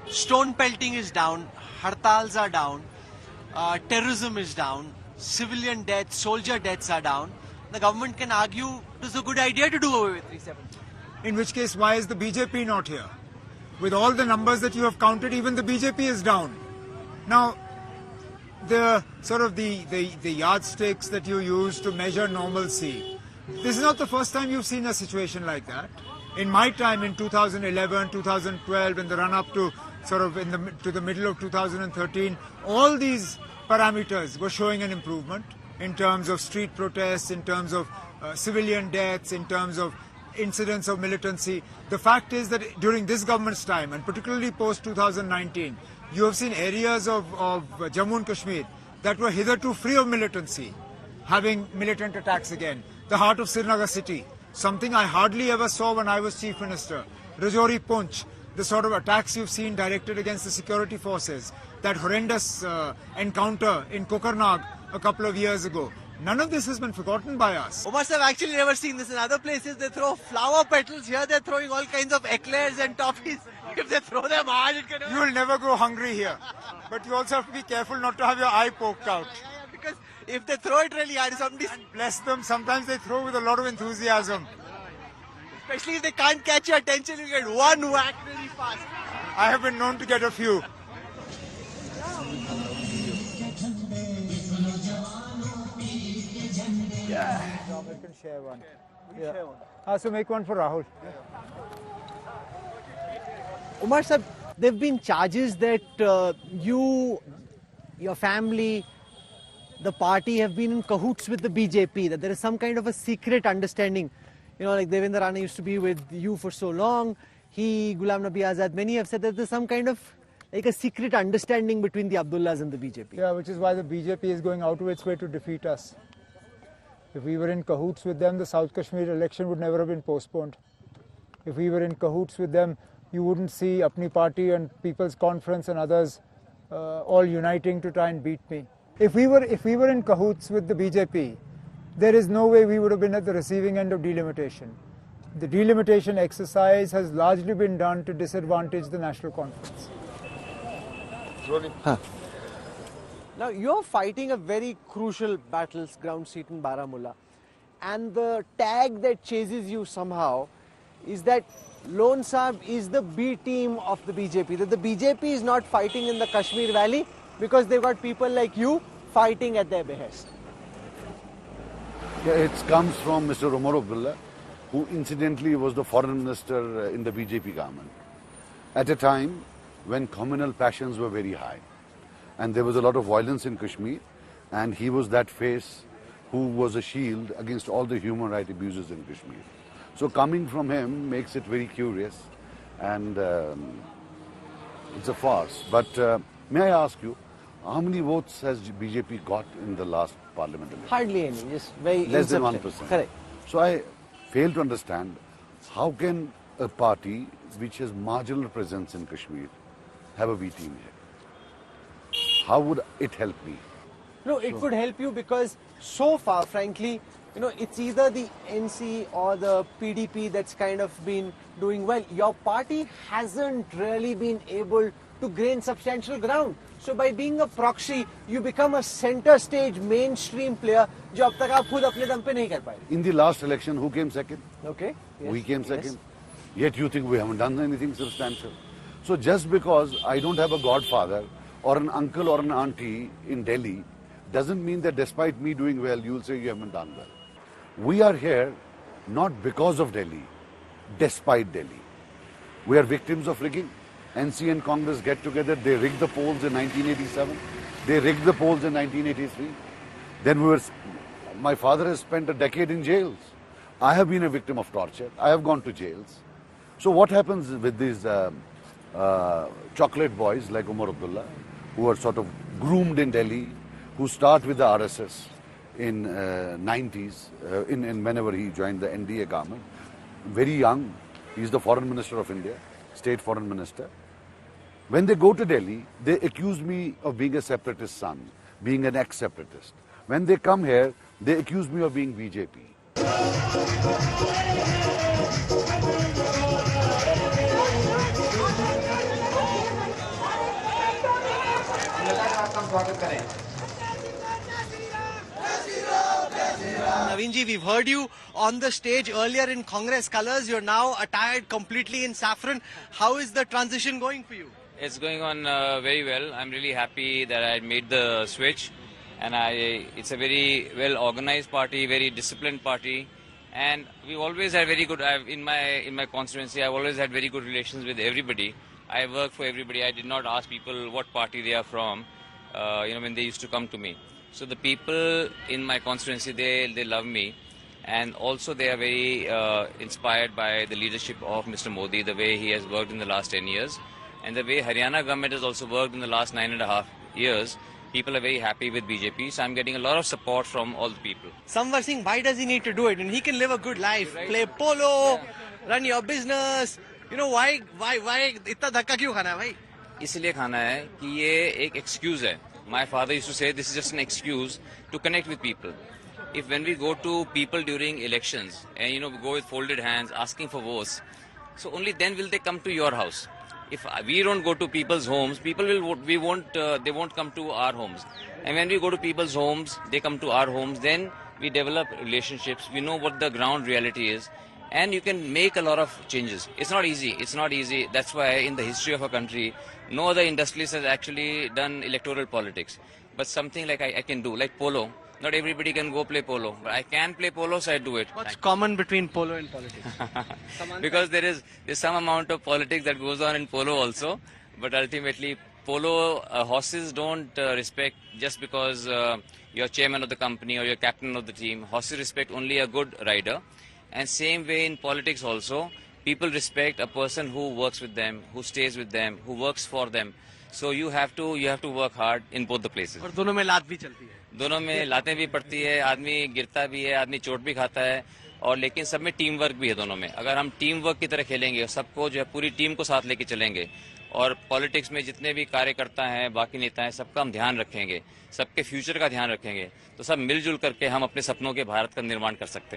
stone pelting is down, hartals are down, terrorism is down, civilian deaths, soldier deaths are down. The government can argue it is a good idea to do away with 370. In which case, why is the BJP not here? With all the numbers that you have counted, even the BJP is down. Now, the sort of the yardsticks that you use to measure normalcy, this is not the first time you've seen a situation like that. In my time, in 2011, 2012, in the run-up to sort of to the middle of 2013, all these parameters were showing an improvement in terms of street protests, in terms of civilian deaths, in terms of incidents of militancy. The fact is that during this government's time, and particularly post-2019, you have seen areas of Jammu and Kashmir that were hitherto free of militancy, having militant attacks again. The heart of Srinagar city, something I hardly ever saw when I was Chief Minister. Rajouri Poonch, the sort of attacks you've seen directed against the security forces, that horrendous encounter in Kokarnag a couple of years ago. None of this has been forgotten by us. Omar, I've actually never seen this in other places. They throw flower petals. Here they're throwing all kinds of eclairs and toffees. If they throw them hard, it can... You will never go hungry here. But you also have to be careful not to have your eye poked out. Because if they throw it really hard, somebody... Bless them, sometimes they throw with a lot of enthusiasm. Especially if they can't catch your attention, you get one whack really fast. I have been known to get a few. Yeah. I can share one. Yeah. So make one for Rahul. Umar sir, there have been charges that you, your family, the party have been in cahoots with the BJP, that there is some kind of a secret understanding. You know, like Devendra Rana used to be with you for so long. He, Ghulam Nabi Azad, many have said that there's some kind of like a secret understanding between the Abdullahs and the BJP. Yeah, which is why the BJP is going out of its way to defeat us. If we were in cahoots with them, the South Kashmir election would never have been postponed. If we were in cahoots with them, you wouldn't see Apni Party and People's Conference and others all uniting to try and beat me. If we were in cahoots with the BJP, there is no way we would have been at the receiving end of delimitation. The delimitation exercise has largely been done to disadvantage the National Conference. Now, you're fighting a very crucial battleground seat in Baramulla, and the tag that chases you somehow is that Lone Saab is the B team of the BJP, that the BJP is not fighting in the Kashmir Valley because they've got people like you fighting at their behest. Yeah, it comes from Mr. Umar Abdullah, who incidentally was the foreign minister in the BJP government at a time when communal passions were very high. And there was a lot of violence in Kashmir, and he was that face who was a shield against all the human rights abuses in Kashmir. So coming from him makes it very curious, and it's a farce. But may I ask you, how many votes has BJP got in the last parliament election? Hardly any, just very less than 1%. Correct. So I fail to understand, how can a party which has marginal presence in Kashmir have a B team here? How would it help me? No, it would help you because so far, frankly, you know, it's either the NC or the PDP that's kind of been doing well. Your party hasn't really been able to gain substantial ground. So by being a proxy, you become a center stage mainstream player, जो अब तक आप खुद अपने दम पे नहीं कर पाए. In the last election, who came second? Okay. Yes. We came second. Yet you think we haven't done anything substantial. So just because I don't have a godfather or an uncle or an auntie in Delhi doesn't mean that despite me doing well, you'll say you haven't done well. We are here not because of Delhi, despite Delhi. We are victims of rigging. NC and Congress get together, they rigged the polls in 1987, they rigged the polls in 1983. Then my father has spent a decade in jails. I have been a victim of torture. I have gone to jails. So what happens with these chocolate boys like Umar Abdullah, who are sort of groomed in Delhi, who start with the RSS in 90s, whenever he joined the NDA government, very young. He's the foreign minister of India, state foreign minister. When they go to Delhi, they accuse me of being a separatist son, being an ex-separatist. When they come here, they accuse me of being BJP. स्वागत करें। Naveen ji, we've heard you on the stage earlier in Congress colours. You're now attired completely in saffron. How is the transition going for you? It's going on very well. I'm really happy that I made the switch, and it's a very well organized party, very disciplined party, and we've always had very good. In my constituency, I've always had very good relations with everybody. I work for everybody. I did not ask people what party they are from, when they used to come to me. So the people in my constituency, they love me, and also they are very inspired by the leadership of Mr. Modi, the way he has worked in the last 10 years. And the way Haryana government has also worked in the last 9.5 years, people are very happy with BJP. So I'm getting a lot of support from all the people. Some were saying, why does he need to do it? And he can live a good life, play polo, run your business. You know, why इतना धक्का क्यों खाना है भाई? इसलिए खाना है कि ये एक excuse है. My father used to say this is just an excuse to connect with people. If when we go to people during elections and we go with folded hands asking for votes, so only then will they come to your house. If we don't go to people's homes, people they won't come to our homes. And when we go to people's homes, they come to our homes, then we develop relationships. We know what the ground reality is, and you can make a lot of changes. It's not easy. That's why in the history of our country, no other industrialist has actually done electoral politics. But something like I can do, like polo. Not everybody can go play polo, but I can play polo, so I do it. What's common between polo and politics? Because there's some amount of politics that goes on in polo also, but ultimately polo horses don't respect just because you're chairman of the company or you're captain of the team. Horses respect only a good rider, and same way in politics also, people respect a person who works with them, who stays with them, who works for them. So you have to work hard in both the places. और दोनों में लात भी चलती है. दोनों में लातें भी पड़ती है, आदमी गिरता भी है, आदमी चोट भी खाता है, और लेकिन सब में टीम वर्क भी है दोनों में. अगर हम टीम वर्क की तरह खेलेंगे और सबको जो है पूरी टीम को साथ लेके चलेंगे, और पॉलिटिक्स में जितने भी कार्यकर्ता हैं, बाकी नेता हैं, सबका हम ध्यान रखेंगे, सबके फ्यूचर का ध्यान रखेंगे, तो सब मिलजुल करके हम अपने सपनों के भारत का निर्माण कर सकते हैं.